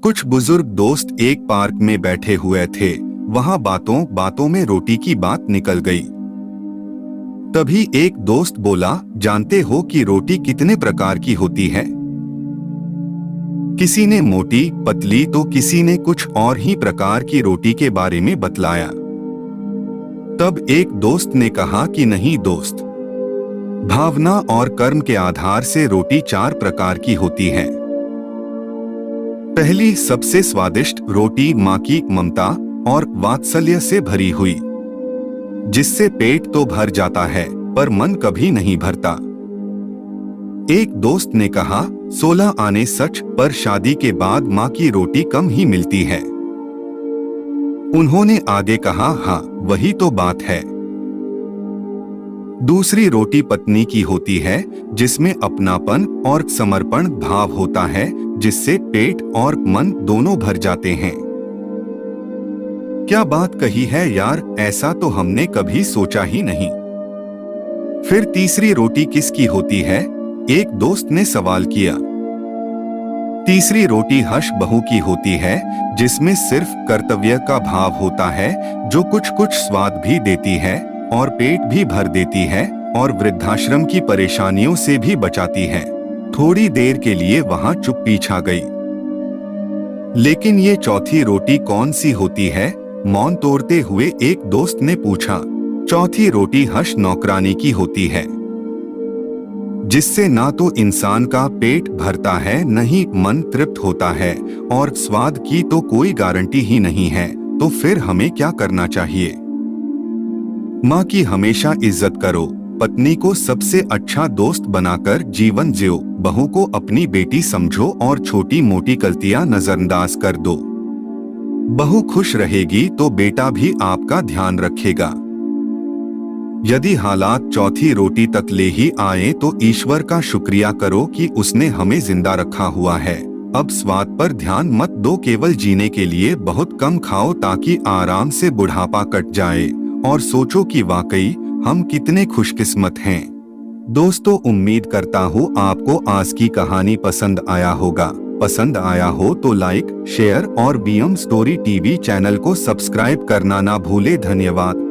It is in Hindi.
कुछ बुजुर्ग दोस्त एक पार्क में बैठे हुए थे। वहां बातों बातों में रोटी की बात निकल गई। तभी एक दोस्त बोला, जानते हो कि रोटी कितने प्रकार की होती है? किसी ने मोटी, पतली तो किसी ने कुछ और ही प्रकार की रोटी के बारे में बतलाया। तब एक दोस्त ने कहा कि नहीं दोस्त, भावना और कर्म के आधार से रोटी 4 प्रकार की होती है। पहली सबसे स्वादिष्ट रोटी माँ की ममता और वात्सल्य से भरी हुई, जिससे पेट तो भर जाता है पर मन कभी नहीं भरता। एक दोस्त ने कहा, 16 आने सच, पर शादी के बाद माँ की रोटी कम ही मिलती है। उन्होंने आगे कहा, हाँ वही तो बात है। दूसरी रोटी पत्नी की होती है, जिसमें अपनापन और समर्पण भाव होता है, जिससे पेट और मन दोनों भर जाते हैं। क्या बात कही है यार, ऐसा तो हमने कभी सोचा ही नहीं। फिर तीसरी रोटी किसकी होती है? एक दोस्त ने सवाल किया। तीसरी रोटी हर्ष बहू की होती है, जिसमें सिर्फ कर्तव्य का भाव होता है, जो कुछ कुछ स्वाद भी देती है और पेट भी भर देती है और वृद्धाश्रम की परेशानियों से भी बचाती है। थोड़ी देर के लिए वहां चुप्पी छा गई। लेकिन ये चौथी रोटी कौन सी होती है? मौन तोड़ते हुए एक दोस्त ने पूछा। चौथी रोटी हर्ष नौकरानी की होती है, जिससे ना तो इंसान का पेट भरता है, न ही मन तृप्त होता है, और स्वाद की तो कोई गारंटी ही नहीं है। तो फिर हमें क्या करना चाहिए? माँ की हमेशा इज्जत करो, पत्नी को सबसे अच्छा दोस्त बनाकर जीवन जियो, बहू को अपनी बेटी समझो और छोटी मोटी गलतियां नजरअंदाज कर दो। बहू खुश रहेगी तो बेटा भी आपका ध्यान रखेगा। यदि हालात चौथी रोटी तक ले ही आए तो ईश्वर का शुक्रिया करो कि उसने हमें जिंदा रखा हुआ है। अब स्वाद पर ध्यान मत दो, केवल जीने के लिए बहुत कम खाओ ताकि आराम से बुढ़ापा कट जाए, और सोचो कि वाकई हम कितने खुशकिस्मत हैं। दोस्तों, उम्मीद करता हूँ आपको आज की कहानी पसंद आया होगा। पसंद आया हो तो लाइक, शेयर और बीएम स्टोरी टीवी चैनल को सब्सक्राइब करना ना भूले। धन्यवाद।